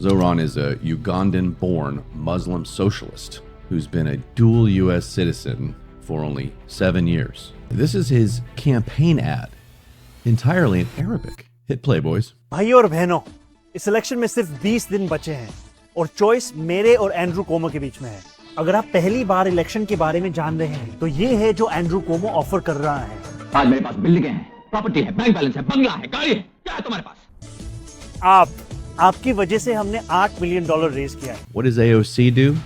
Zohran is a Ugandan-born Muslim socialist who's been a dual U.S. citizen for only 7 years. This is his campaign ad, entirely in Arabic. Hit play, boys. भाइयों और बहनों, इस election में सिर्फ 20 दिन बचे हैं और चॉइस मेरे और एंड्रू कोमो के बीच में है। अगर आप पहली बार इलेक्शन के बारे में जान रहे हैं तो ये है जो एंड्रू कोमो ऑफर कर रहा है। आज मेरे पास बिल्डिंगें हैं, प्रॉपर्टी है, बैंक बैलेंस है, बंगला है, गाड़ी है, क्या है तुम्हारे पास? आपकी वजह से हमने $8 मिलियन रेज किया है। What does AOC do?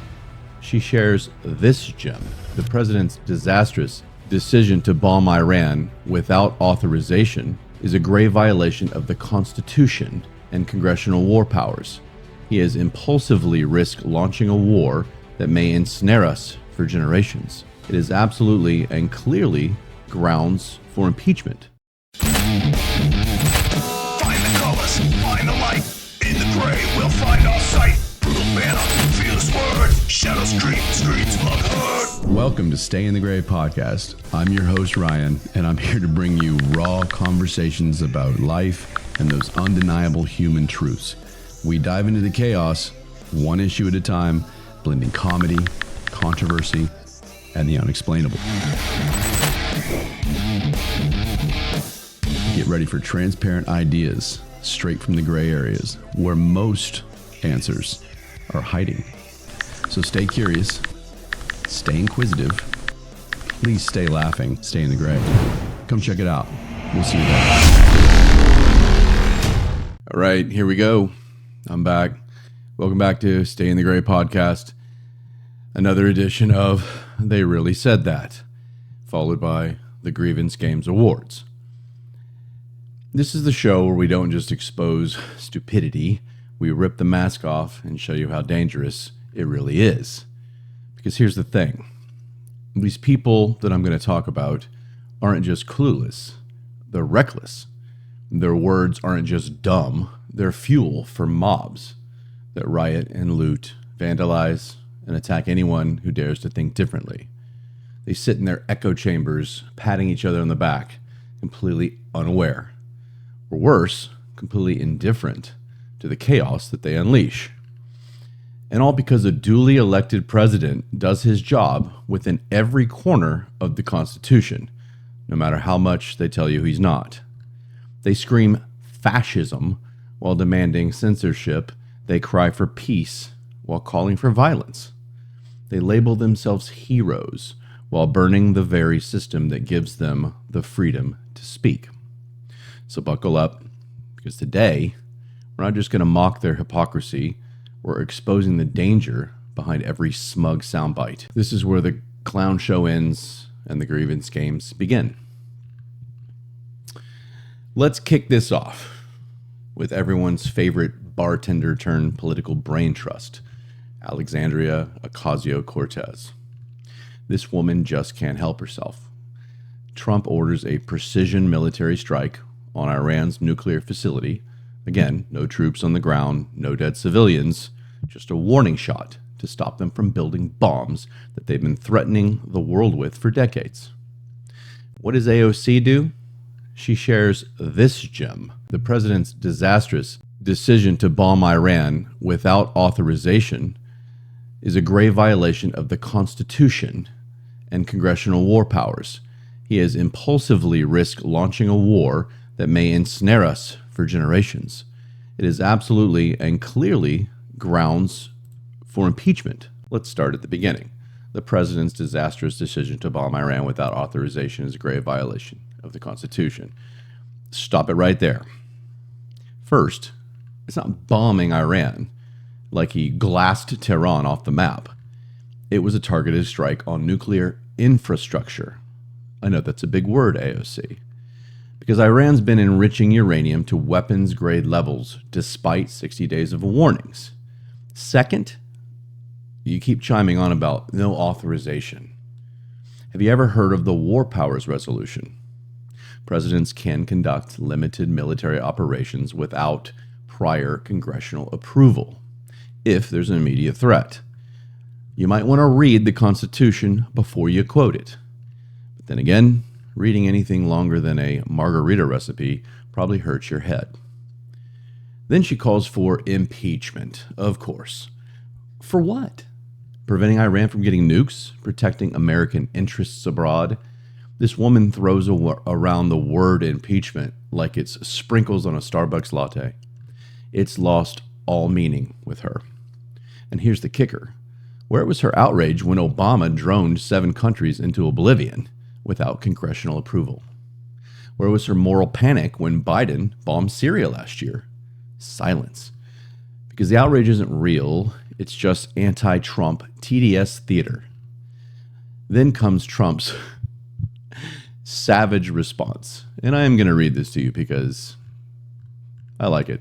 She shares this gem. The president's disastrous decision to bomb Iran without authorization is a grave violation of the Constitution and congressional war powers. He has impulsively risked launching a war that may ensnare us for generations. It is absolutely and clearly grounds for impeachment. Find the colors, find the light. In the gray, we'll find our sight. Brutal banner, fierce words. Shadows creep, streets unheard. Welcome to Stay in the Gray podcast. I'm your host, Ryan, and I'm here to bring you raw conversations about life and those undeniable human truths. We dive into the chaos, one issue at a time, blending comedy, controversy, and the unexplainable. Get ready for transparent ideas straight from the gray areas where most answers are hiding. So stay curious, stay inquisitive, please stay laughing, stay in the gray. Come check it out. We'll see you there. All right, here we go. I'm back. Welcome back to Stay in the Gray podcast. Another edition of They Really Said That, followed by the Grievance Games Awards. This is the show where we don't just expose stupidity, we rip the mask off and show you how dangerous it really is. Because here's the thing. These people that I'm going to talk about aren't just clueless, they're reckless. Their words aren't just dumb, they're fuel for mobs that riot and loot, vandalize, and attack anyone who dares to think differently. They sit in their echo chambers, patting each other on the back, completely unaware. Or worse, completely indifferent to the chaos that they unleash. And all because a duly elected president does his job within every corner of the Constitution, no matter how much they tell you he's not. They scream fascism while demanding censorship. They cry for peace while calling for violence. They label themselves heroes while burning the very system that gives them the freedom to speak. So buckle up, because today, we're not just going to mock their hypocrisy, we're exposing the danger behind every smug soundbite. This is where the clown show ends and the grievance games begin. Let's kick this off with everyone's favorite bartender turned political brain trust, Alexandria Ocasio-Cortez. This woman just can't help herself. Trump orders a precision military strike on Iran's nuclear facility. Again, no troops on the ground, no dead civilians, just a warning shot to stop them from building bombs that they've been threatening the world with for decades. What does AOC do? She shares this gem. The president's disastrous decision to bomb Iran without authorization is a grave violation of the Constitution and congressional war powers. He has impulsively risked launching a war that may ensnare us for generations. It is absolutely and clearly grounds for impeachment. Let's start at the beginning. The president's disastrous decision to bomb Iran without authorization is a grave violation of the Constitution. Stop it right there. First, it's not bombing Iran like he glassed Tehran off the map. It was a targeted strike on nuclear infrastructure. I know that's a big word, AOC. Because Iran's been enriching uranium to weapons-grade levels despite 60 days of warnings. Second, you keep chiming on about no authorization. Have you ever heard of the War Powers Resolution? Presidents can conduct limited military operations without prior congressional approval, if there's an immediate threat. You might want to read the Constitution before you quote it. But then again, reading anything longer than a margarita recipe probably hurts your head. Then she calls for impeachment, of course. For what? Preventing Iran from getting nukes? Protecting American interests abroad? This woman throws around the word impeachment like it's sprinkles on a Starbucks latte. It's lost all meaning with her. And here's the kicker. Where was her outrage when Obama droned 7 countries into oblivion without congressional approval? Where was her moral panic when Biden bombed Syria last year? Silence. Because the outrage isn't real, it's just anti-Trump TDS theater. Then comes Trump's savage response. And I am going to read this to you because I like it.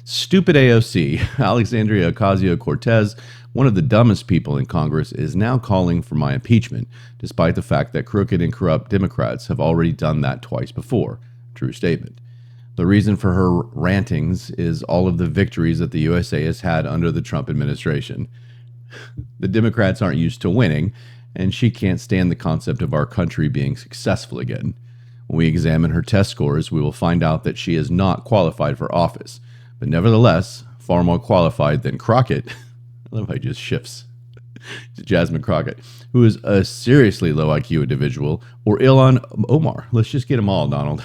Stupid AOC, Alexandria Ocasio-Cortez, one of the dumbest people in Congress, is now calling for my impeachment, despite the fact that crooked and corrupt Democrats have already done that twice before. True statement. The reason for her rantings is all of the victories that the USA has had under the Trump administration. The Democrats aren't used to winning, and she can't stand the concept of our country being successful again. When we examine her test scores, we will find out that she is not qualified for office, but nevertheless, far more qualified than Crockett. I love how he just shifts to Jasmine Crockett, who is a seriously low IQ individual, or Ilhan Omar. Let's just get them all, Donald.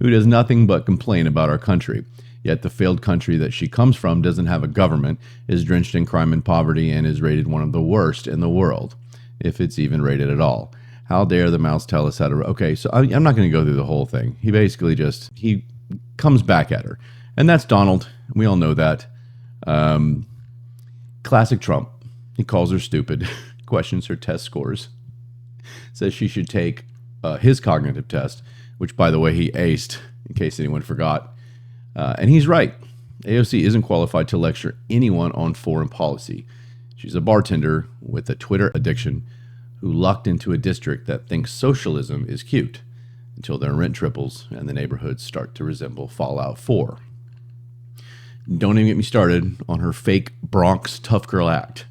Who does nothing but complain about our country. Yet the failed country that she comes from doesn't have a government, is drenched in crime and poverty, and is rated one of the worst in the world, if it's even rated at all. How dare the mouse tell us how to... Okay, so I'm not going to go through the whole thing. He basically he comes back at her. And that's Donald. We all know that. Classic Trump. He calls her stupid, questions her test scores, says she should take his cognitive test, which, by the way, he aced, in case anyone forgot. And he's right. AOC isn't qualified to lecture anyone on foreign policy. She's a bartender with a Twitter addiction who lucked into a district that thinks socialism is cute until their rent triples and the neighborhoods start to resemble Fallout 4. Don't even get me started on her fake Bronx tough girl act.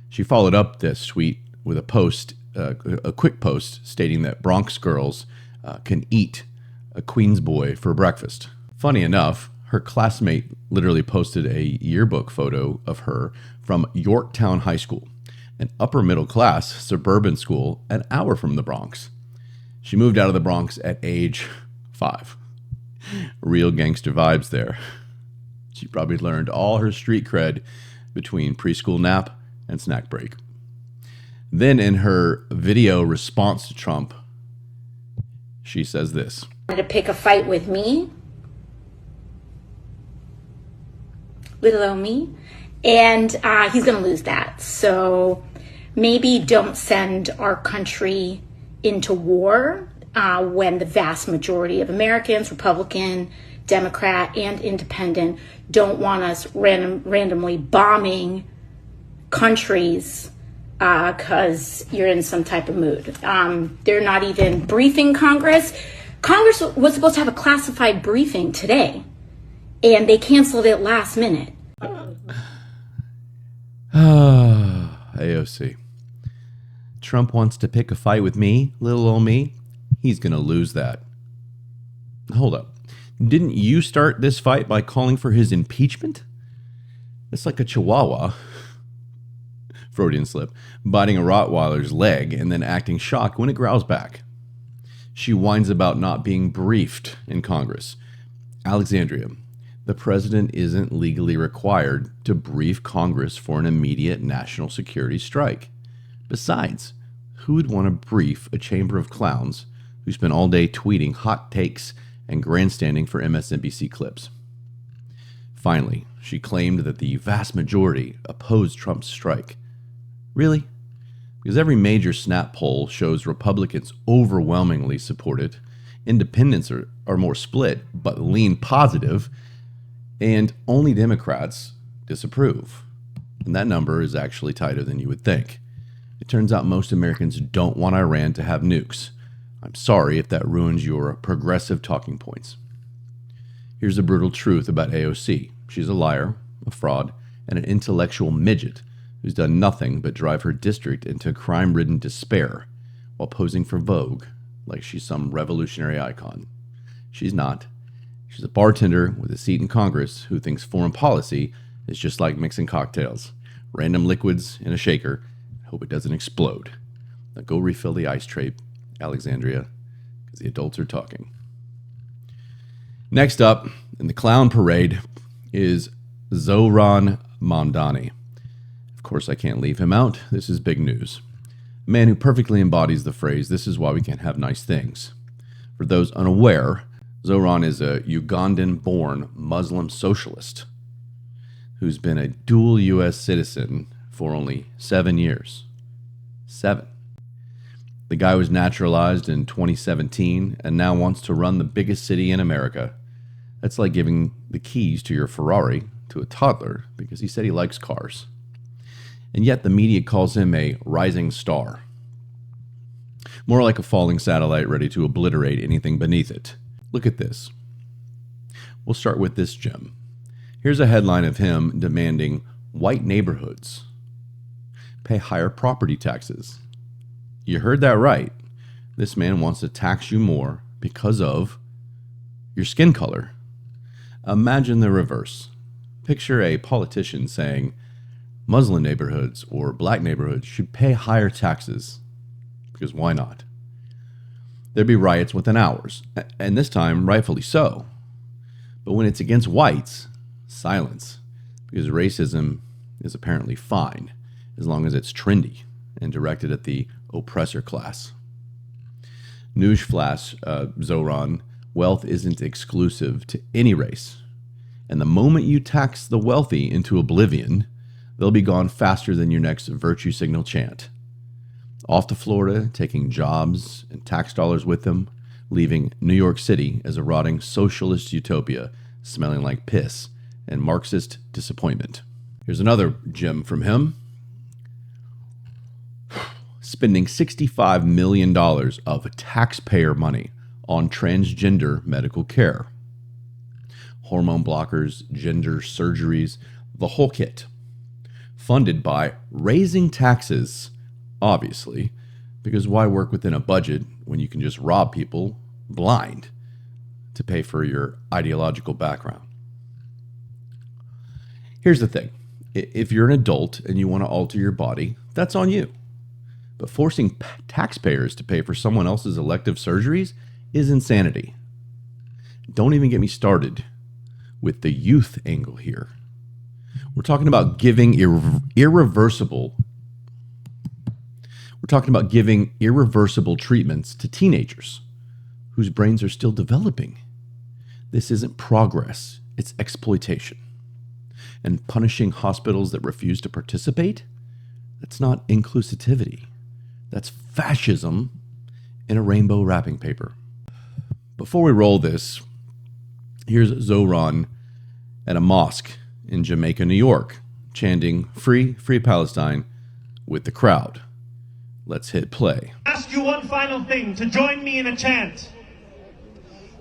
She followed up this tweet with a quick post stating that Bronx girls can eat a Queens boy for breakfast. Funny enough, her classmate literally posted a yearbook photo of her from Yorktown High School, an upper middle class suburban school an hour from the Bronx. She moved out of the Bronx at age 5. Real gangster vibes there. She probably learned all her street cred between preschool nap and snack break. Then in her video response to Trump, she says this. To pick a fight with me, little old me, and he's going to lose that. So maybe don't send our country into war when the vast majority of Americans, Republican, Democrat, and Independent, don't want us randomly bombing countries because you're in some type of mood. They're not even briefing Congress. Congress was supposed to have a classified briefing today, and they canceled it last minute. AOC. Trump wants to pick a fight with me, little old me. He's going to lose that. Hold up. Didn't you start this fight by calling for his impeachment? It's like a chihuahua, Freudian slip, biting a Rottweiler's leg and then acting shocked when it growls back. She whines about not being briefed in Congress. Alexandria, the president isn't legally required to brief Congress for an immediate national security strike. Besides, who would want to brief a chamber of clowns who spend all day tweeting hot takes and grandstanding for MSNBC clips? Finally, she claimed that the vast majority opposed Trump's strike. Really? Because every major snap poll shows Republicans overwhelmingly support it, independents are more split but lean positive, and only Democrats disapprove. And that number is actually tighter than you would think. It turns out most Americans don't want Iran to have nukes. I'm sorry if that ruins your progressive talking points. Here's the brutal truth about AOC. She's a liar, a fraud, and an intellectual midget who's done nothing but drive her district into crime-ridden despair while posing for Vogue like she's some revolutionary icon. She's not. She's a bartender with a seat in Congress who thinks foreign policy is just like mixing cocktails. Random liquids in a shaker. Hope it doesn't explode. Now go refill the ice tray, Alexandria, because the adults are talking. Next up in the clown parade is Zohran Mamdani. Of course, I can't leave him out. This is big news. A man who perfectly embodies the phrase, "This is why we can't have nice things." For those unaware, Zohran is a Ugandan-born Muslim socialist who's been a dual U.S. citizen for only 7 years. 7. The guy was naturalized in 2017 and now wants to run the biggest city in America. That's like giving the keys to your Ferrari to a toddler because he said he likes cars. And yet the media calls him a rising star. More like a falling satellite ready to obliterate anything beneath it. Look at this. We'll start with this gem. Here's a headline of him demanding white neighborhoods pay higher property taxes. You heard that right. This man wants to tax you more because of your skin color. Imagine the reverse. Picture a politician saying Muslim neighborhoods or black neighborhoods should pay higher taxes. Because why not? There'd be riots within hours, and this time rightfully so. But when it's against whites, silence, because racism is apparently fine as long as it's trendy and directed at the oppressor class. Newsflash, Zohran, wealth isn't exclusive to any race. And the moment you tax the wealthy into oblivion, they'll be gone faster than your next virtue signal chant. Off to Florida, taking jobs and tax dollars with them, leaving New York City as a rotting socialist utopia, smelling like piss and Marxist disappointment. Here's another gem from him. Spending $65 million of taxpayer money on transgender medical care. Hormone blockers, gender surgeries, the whole kit. Funded by raising taxes, obviously, because why work within a budget when you can just rob people blind to pay for your ideological background? Here's the thing. If you're an adult and you want to alter your body, that's on you. But forcing taxpayers to pay for someone else's elective surgeries is insanity. Don't even get me started with the youth angle here. We're talking about giving irreversible treatments to teenagers whose brains are still developing. This isn't progress, it's exploitation. And punishing hospitals that refuse to participate, that's not inclusivity. That's fascism in a rainbow wrapping paper. Before we roll this, here's Zohran at a mosque in Jamaica, New York, chanting "Free, Free Palestine" with the crowd. Let's hit play. Ask you one final thing to join me in a chant.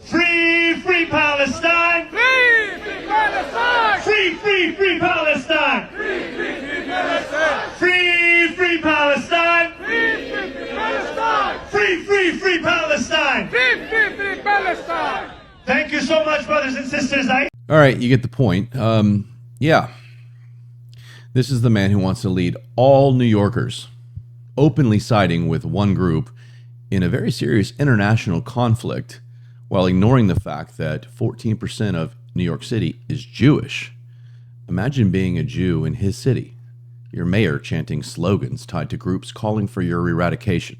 Free, free Palestine! Free, free Palestine! Free, free, free Palestine! Free, free, free Palestine! Free, free Palestine! Free, free, free Palestine! Free, free, free Palestine! Free, free, free Palestine! Thank you so much, brothers and sisters. All right, you get the point. Yeah. This is the man who wants to lead all New Yorkers, openly siding with one group in a very serious international conflict, while ignoring the fact that 14% of New York City is Jewish. Imagine being a Jew in his city, your mayor chanting slogans tied to groups calling for your eradication.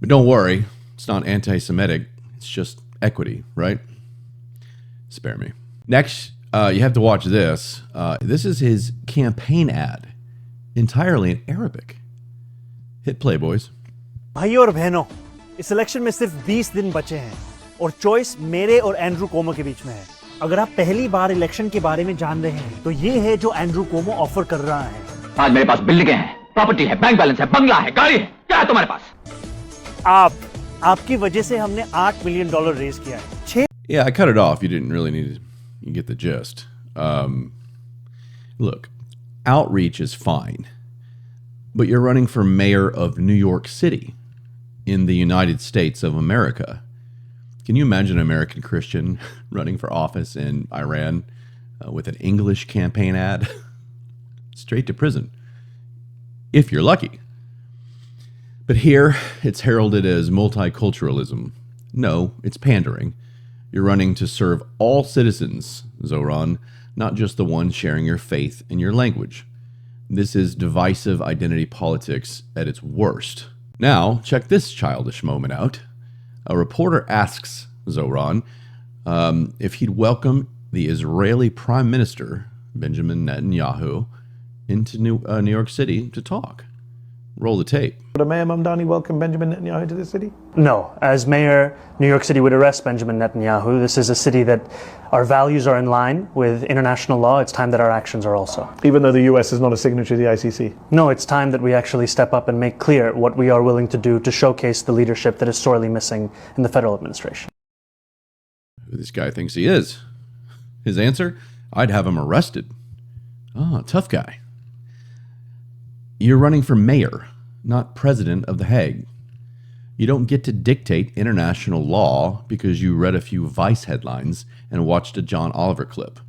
But don't worry, it's not anti-Semitic, it's just equity, right? Spare me. Next, you have to watch this. This is his campaign ad, entirely in Arabic. Hit play, boys. भाइयों और बहनों, इस election में सिर्फ 20 दिन बचे हैं और चॉइस मेरे और एंड्रू कोमो के बीच में है। अगर आप पहली बार इलेक्शन के बारे में जान रहे हैं तो ये है जो एंड्रू कोमो ऑफर कर रहा है। आज मेरे पास बिल्डिंगें हैं, प्रॉपर्टी है, बैंक बैलेंस है, बंगला है, गाड़ी है, क्या है तुम्हारे पास? आपकी वजह से हमने $8 मिलियन रेज किया है। Yeah, I cut it off. You didn't really need to. You get the gist. Look, outreach is fine, but you're running for mayor of New York City in the United States of America. Can you imagine an American Christian running for office in Iran with an English campaign ad? Straight to prison, if you're lucky. But here, it's heralded as multiculturalism. No, it's pandering. You're running to serve all citizens, Zohran, not just the ones sharing your faith and your language. This is divisive identity politics at its worst. Now, check this childish moment out. A reporter asks Zohran if he'd welcome the Israeli Prime Minister, Benjamin Netanyahu, into New York City to talk. Roll the tape. Would Mayor Mamdani welcome Benjamin Netanyahu to the city? No. As mayor, New York City would arrest Benjamin Netanyahu. This is a city that our values are in line with international law. It's time that our actions are also. Even though the US is not a signatory to the ICC? No, it's time that we actually step up and make clear what we are willing to do to showcase the leadership that is sorely missing in the federal administration. Who this guy thinks he is? His answer? I'd have him arrested. Ah, tough guy. You're running for mayor, not president of The Hague. You don't get to dictate international law because you read a few Vice headlines and watched a John Oliver clip.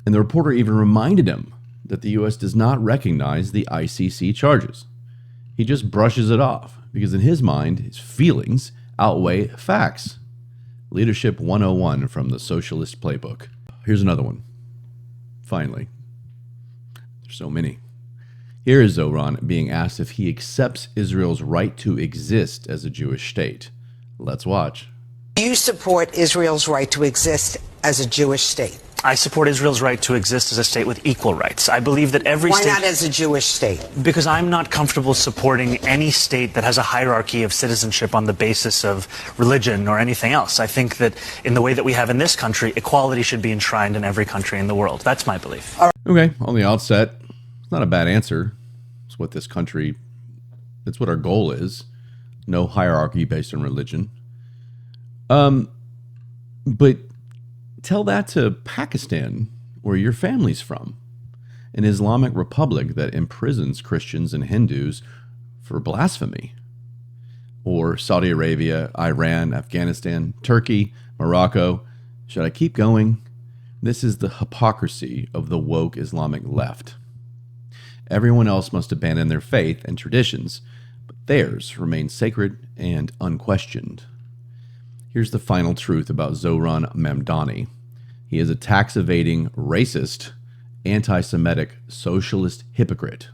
And the reporter even reminded him that the U.S. does not recognize the ICC charges. He just brushes it off because in his mind, his feelings outweigh facts. Leadership 101 from the Socialist Playbook. Here's another one. Finally. There's so many. Here is Zohran being asked if he accepts Israel's right to exist as a Jewish state. Let's watch. Do you support Israel's right to exist as a Jewish state? I support Israel's right to exist as a state with equal rights. I believe that every state... Why not as a Jewish state? Because I'm not comfortable supporting any state that has a hierarchy of citizenship on the basis of religion or anything else. I think that in the way that we have in this country, equality should be enshrined in every country in the world. That's my belief. Okay, on the outset, it's not a bad answer. It's what this country, it's what our goal is. No hierarchy based on religion. But tell that to Pakistan, where your family's from, an Islamic republic that imprisons Christians and Hindus for blasphemy. Or Saudi Arabia, Iran, Afghanistan, Turkey, Morocco. Should I keep going? This is the hypocrisy of the woke Islamic left. Everyone else must abandon their faith and traditions, but theirs remain sacred and unquestioned. Here's the final truth about Zohran Mamdani. He is a tax-evading, racist, anti-Semitic, socialist hypocrite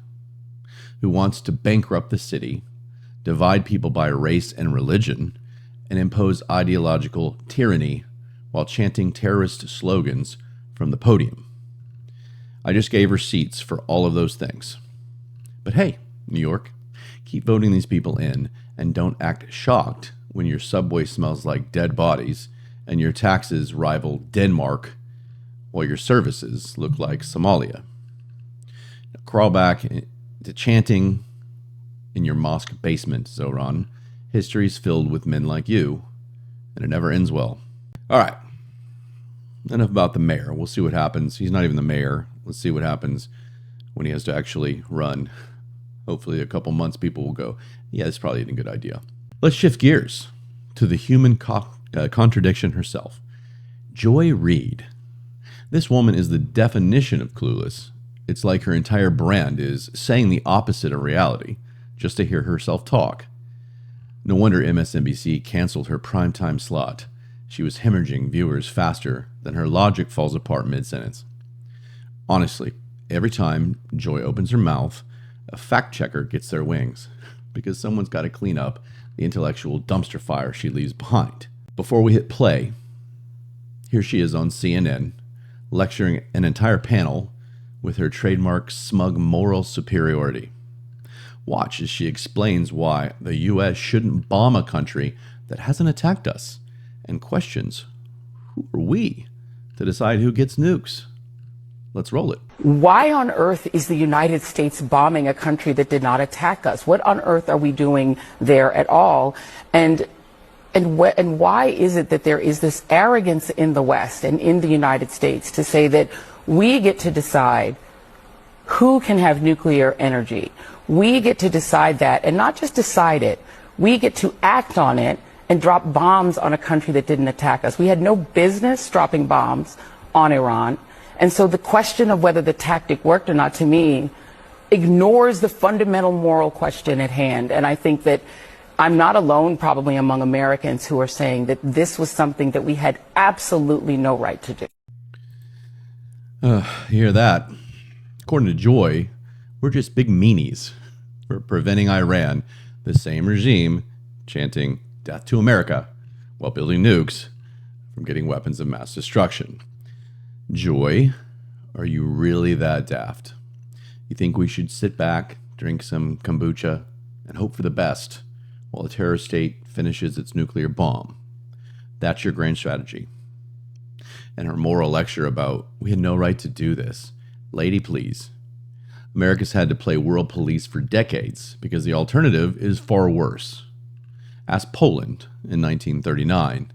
who wants to bankrupt the city, divide people by race and religion, and impose ideological tyranny while chanting terrorist slogans from the podium. I just gave receipts for all of those things. But hey, New York, keep voting these people in and don't act shocked when your subway smells like dead bodies and your taxes rival Denmark while your services look like Somalia. Now, crawl back to chanting in your mosque basement, Zohran. History's filled with men like you, and it never ends well. All right. Enough about the mayor. We'll see what happens. He's not even the mayor. Let's see what happens when he has to actually run. Hopefully a couple months people will go, yeah, this probably isn't a good idea. Let's shift gears to the human contradiction herself. Joy Reid. This woman is the definition of clueless. It's like her entire brand is saying the opposite of reality just to hear herself talk. No wonder MSNBC canceled her primetime slot. She was hemorrhaging viewers faster than her logic falls apart mid-sentence. Honestly, every time Joy opens her mouth, a fact checker gets their wings because someone's got to clean up the intellectual dumpster fire she leaves behind. Before we hit play, here she is on CNN, lecturing an entire panel with her trademark smug moral superiority. Watch as she explains why the U.S. shouldn't bomb a country that hasn't attacked us, and questions, who are we to decide who gets nukes? Let's roll it. Why on earth is the United States bombing a country that did not attack us? What on earth are we doing there at all? And why is it that there is this arrogance in the West and in the United States to say that we get to decide who can have nuclear energy? We get to decide that, and not just decide it, we get to act on it and drop bombs on a country that didn't attack us. We had no business dropping bombs on Iran. And so the question of whether the tactic worked or not, to me, ignores the fundamental moral question at hand. And I think that I'm not alone probably among Americans who are saying that this was something that we had absolutely no right to do. You hear that? According to Joy, we're just big meanies for preventing Iran, the same regime, chanting death to America while building nukes, from getting weapons of mass destruction. Joy, are you really that daft? You think we should sit back, drink some kombucha, and hope for the best while a terrorist state finishes its nuclear bomb? That's your grand strategy. And her moral lecture about we had no right to do this. Lady, please. America's had to play world police for decades because the alternative is far worse. Ask Poland in 1939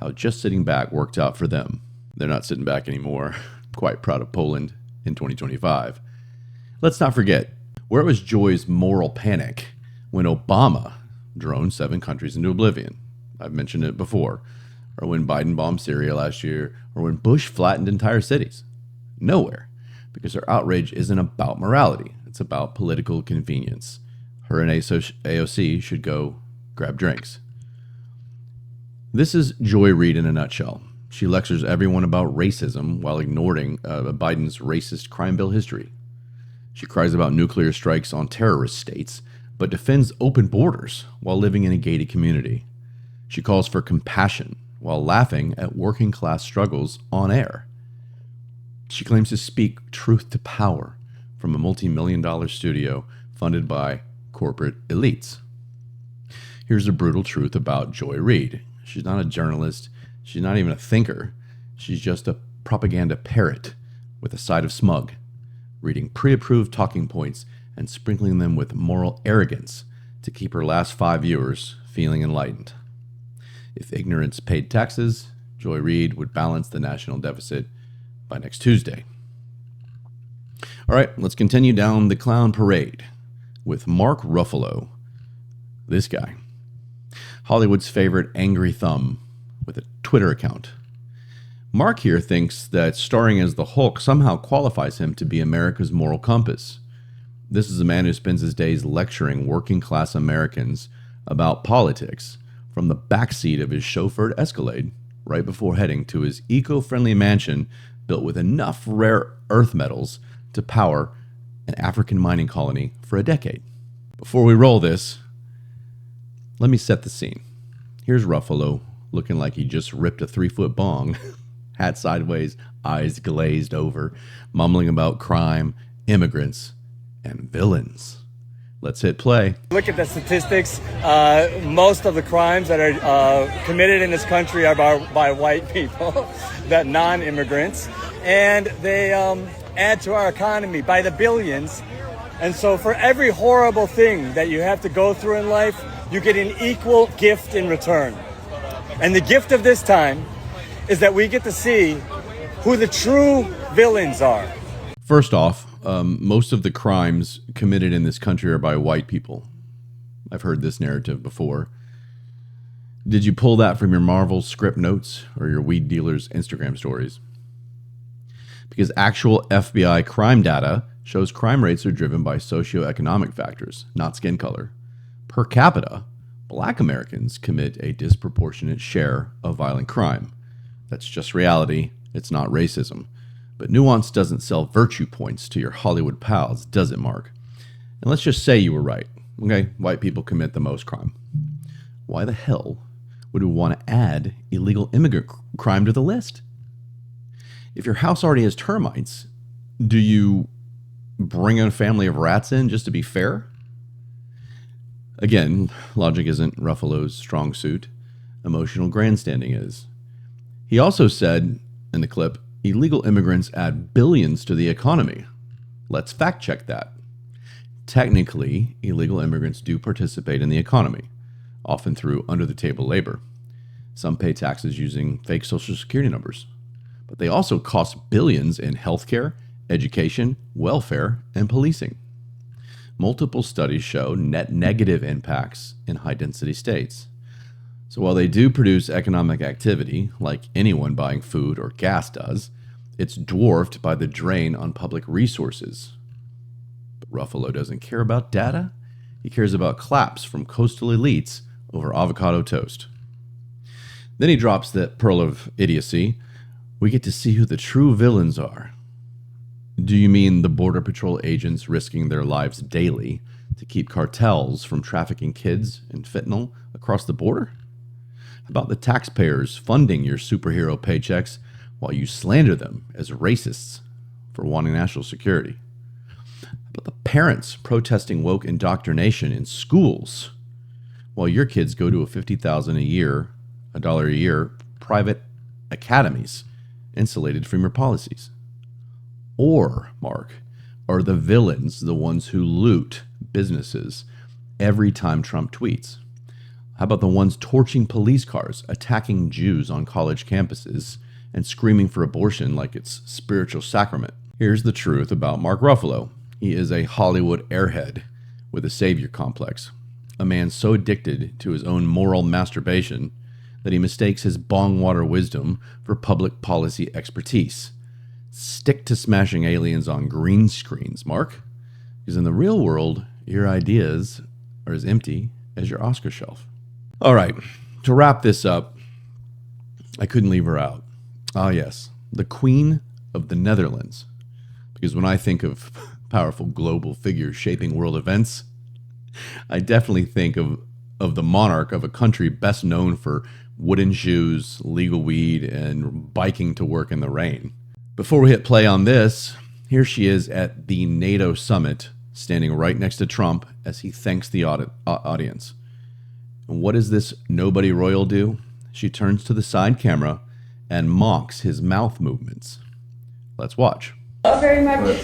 how just sitting back worked out for them. They're not sitting back anymore. Quite proud of Poland in 2025. Let's not forget, where was Joy's moral panic when Obama droned 7 countries into oblivion? I've mentioned it before. Or when Biden bombed Syria last year, or when Bush flattened entire cities. Nowhere, because her outrage isn't about morality. It's about political convenience. Her and AOC should go grab drinks. This is Joy Reid in a nutshell. She lectures everyone about racism while ignoring Biden's racist crime bill history. She cries about nuclear strikes on terrorist states, but defends open borders while living in a gated community. She calls for compassion while laughing at working class struggles on air. She claims to speak truth to power from a multi-million-dollar studio funded by corporate elites. Here's the brutal truth about Joy Reid. She's not a journalist. She's not even a thinker. She's just a propaganda parrot with a side of smug, reading pre-approved talking points and sprinkling them with moral arrogance to keep her last 5 viewers feeling enlightened. If ignorance paid taxes, Joy Reid would balance the national deficit by next Tuesday. All right, let's continue down the clown parade with Mark Ruffalo. This guy, Hollywood's favorite angry thumb with a Twitter account. Mark here thinks that starring as the Hulk somehow qualifies him to be America's moral compass. This is a man who spends his days lecturing working class Americans about politics from the backseat of his chauffeured Escalade right before heading to his eco-friendly mansion built with enough rare earth metals to power an African mining colony for a decade. Before we roll this, let me set the scene. Here's Ruffalo looking like he just ripped a 3-foot bong, hat sideways, eyes glazed over, mumbling about crime, immigrants, and villains. Let's hit play. Look at the statistics. Most of the crimes that are committed in this country are by white people, that non-immigrants, and they add to our economy by the billions. And so for every horrible thing that you have to go through in life, you get an equal gift in return. And the gift of this time is that we get to see who the true villains are. First off, most of the crimes committed in this country are by white people. I've heard this narrative before. Did you pull that from your Marvel script notes or your weed dealer's Instagram stories? Because actual FBI crime data shows crime rates are driven by socioeconomic factors, not skin color. Per capita, Black Americans commit a disproportionate share of violent crime. That's just reality. It's not racism. But nuance doesn't sell virtue points to your Hollywood pals, does it, Mark? And let's just say you were right. Okay, white people commit the most crime. Why the hell would we want to add illegal immigrant crime to the list? If your house already has termites, do you bring a family of rats in just to be fair? Again, logic isn't Ruffalo's strong suit. Emotional grandstanding is. He also said in the clip, illegal immigrants add billions to the economy. Let's fact check that. Technically, illegal immigrants do participate in the economy, often through under-the-table labor. Some pay taxes using fake Social Security numbers. But they also cost billions in healthcare, education, welfare, and policing. Multiple studies show net negative impacts in high-density states. So while they do produce economic activity, like anyone buying food or gas does, it's dwarfed by the drain on public resources. But Ruffalo doesn't care about data. He cares about claps from coastal elites over avocado toast. Then he drops that pearl of idiocy. We get to see who the true villains are. Do you mean the Border Patrol agents risking their lives daily to keep cartels from trafficking kids and fentanyl across the border? How about the taxpayers funding your superhero paychecks while you slander them as racists for wanting national security? How about the parents protesting woke indoctrination in schools while your kids go to $50,000 a year private academies insulated from your policies? Or, Mark, are the villains the ones who loot businesses every time Trump tweets? How about the ones torching police cars, attacking Jews on college campuses, and screaming for abortion like it's spiritual sacrament? Here's the truth about Mark Ruffalo. He is a Hollywood airhead with a savior complex, a man so addicted to his own moral masturbation that he mistakes his bong water wisdom for public policy expertise. Stick to smashing aliens on green screens, Mark, because in the real world, your ideas are as empty as your Oscar shelf. All right, to wrap this up, I couldn't leave her out. Ah, yes, the Queen of the Netherlands. Because when I think of powerful global figures shaping world events, I definitely think of the monarch of a country best known for wooden shoes, legal weed, and biking to work in the rain. Before we hit play on this, here she is at the NATO summit, standing right next to Trump as he thanks the audience. And what does this nobody royal do? She turns to the side camera and mocks his mouth movements. Let's watch. Very much.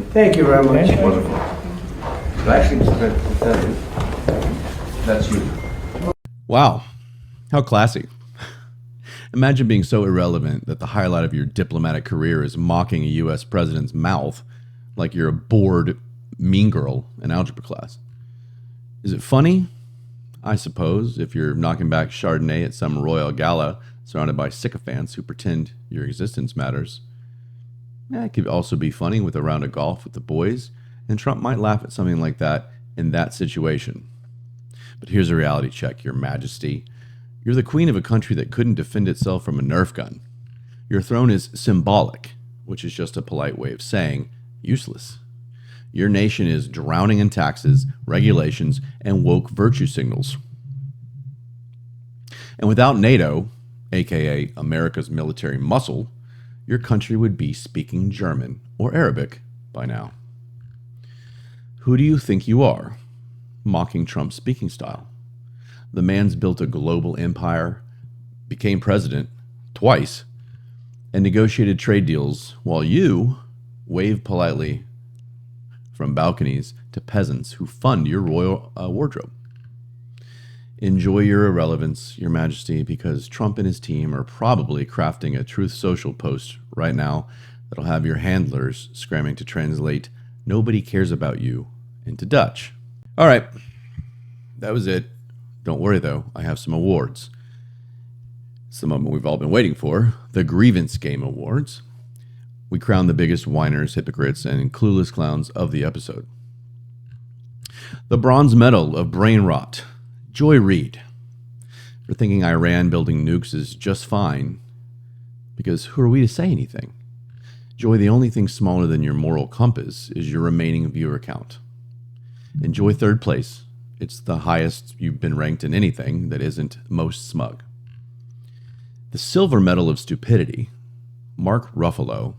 Thank you very much. Wonderful. Actually, that's you. Wow, how classy. Imagine being so irrelevant that the highlight of your diplomatic career is mocking a U.S. president's mouth like you're a bored mean girl in algebra class. Is it funny? I suppose, if you're knocking back Chardonnay at some royal gala surrounded by sycophants who pretend your existence matters. It could also be funny with a round of golf with the boys, and Trump might laugh at something like that in that situation. But here's a reality check, Your Majesty. You're the queen of a country that couldn't defend itself from a Nerf gun. Your throne is symbolic, which is just a polite way of saying useless. Your nation is drowning in taxes, regulations, and woke virtue signals. And without NATO, aka America's military muscle, your country would be speaking German or Arabic by now. Who do you think you are, mocking Trump's speaking style? The man's built a global empire, became president twice, and negotiated trade deals while you wave politely from balconies to peasants who fund your royal wardrobe. Enjoy your irrelevance, Your Majesty, because Trump and his team are probably crafting a Truth Social post right now that'll have your handlers scrambling to translate "nobody cares about you" into Dutch. All right, that was it. Don't worry, though, I have some awards. It's the moment we've all been waiting for, the Grievance Game Awards. We crown the biggest whiners, hypocrites, and clueless clowns of the episode. The Bronze Medal of Brain Rot, Joy Reid, for thinking Iran building nukes is just fine, because who are we to say anything? Joy, the only thing smaller than your moral compass is your remaining viewer count. Enjoy third place. It's the highest you've been ranked in anything that isn't most smug. The Silver Medal of Stupidity, Mark Ruffalo,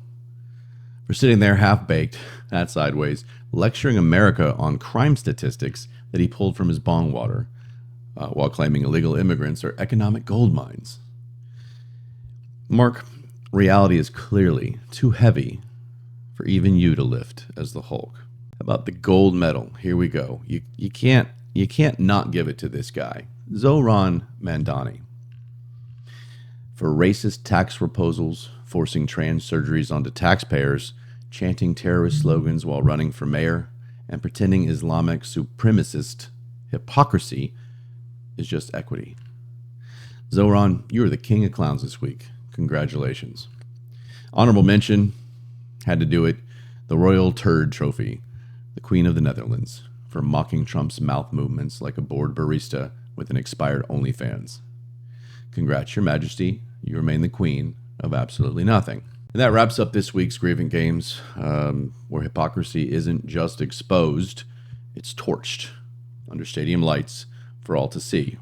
for sitting there half-baked, hat sideways, lecturing America on crime statistics that he pulled from his bong water, while claiming illegal immigrants are economic gold mines. Mark, reality is clearly too heavy for even you to lift as the Hulk. How about the gold medal? Here we go. You can't not give it to this guy, Zohran Mamdani, for racist tax proposals, forcing trans surgeries onto taxpayers, chanting terrorist slogans while running for mayor, and pretending Islamic supremacist hypocrisy is just equity. Zohran, you are the king of clowns this week. Congratulations. Honorable mention, had to do it, the Royal Turd Trophy, the Queen of the Netherlands, for mocking Trump's mouth movements like a bored barista with an expired OnlyFans. Congrats, Your Majesty. You remain the queen of absolutely nothing. And that wraps up this week's Grievance Games, where hypocrisy isn't just exposed, it's torched under stadium lights for all to see.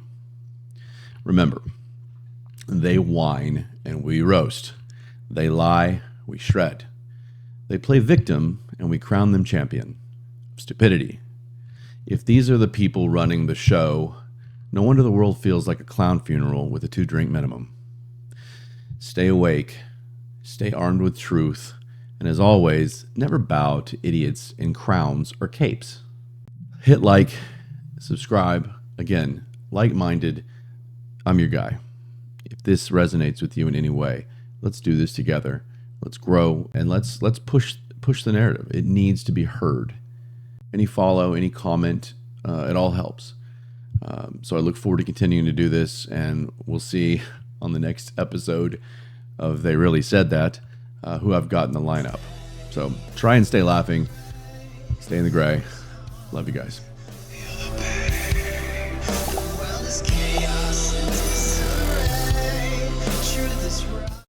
Remember, they whine and we roast. They lie, we shred. They play victim and we crown them champion of stupidity. If these are the people running the show, no wonder the world feels like a clown funeral with a 2-drink minimum. Stay awake, stay armed with truth, and as always, never bow to idiots in crowns or capes. Hit like, subscribe. Again, like-minded, I'm your guy. If this resonates with you in any way, let's do this together. Let's grow, and let's push the narrative. It needs to be heard. Any follow, any comment, it all helps. So I look forward to continuing to do this, and we'll see on the next episode of They Really Said That, who I've got in the lineup. So try and stay laughing. Stay in the gray. Love you guys.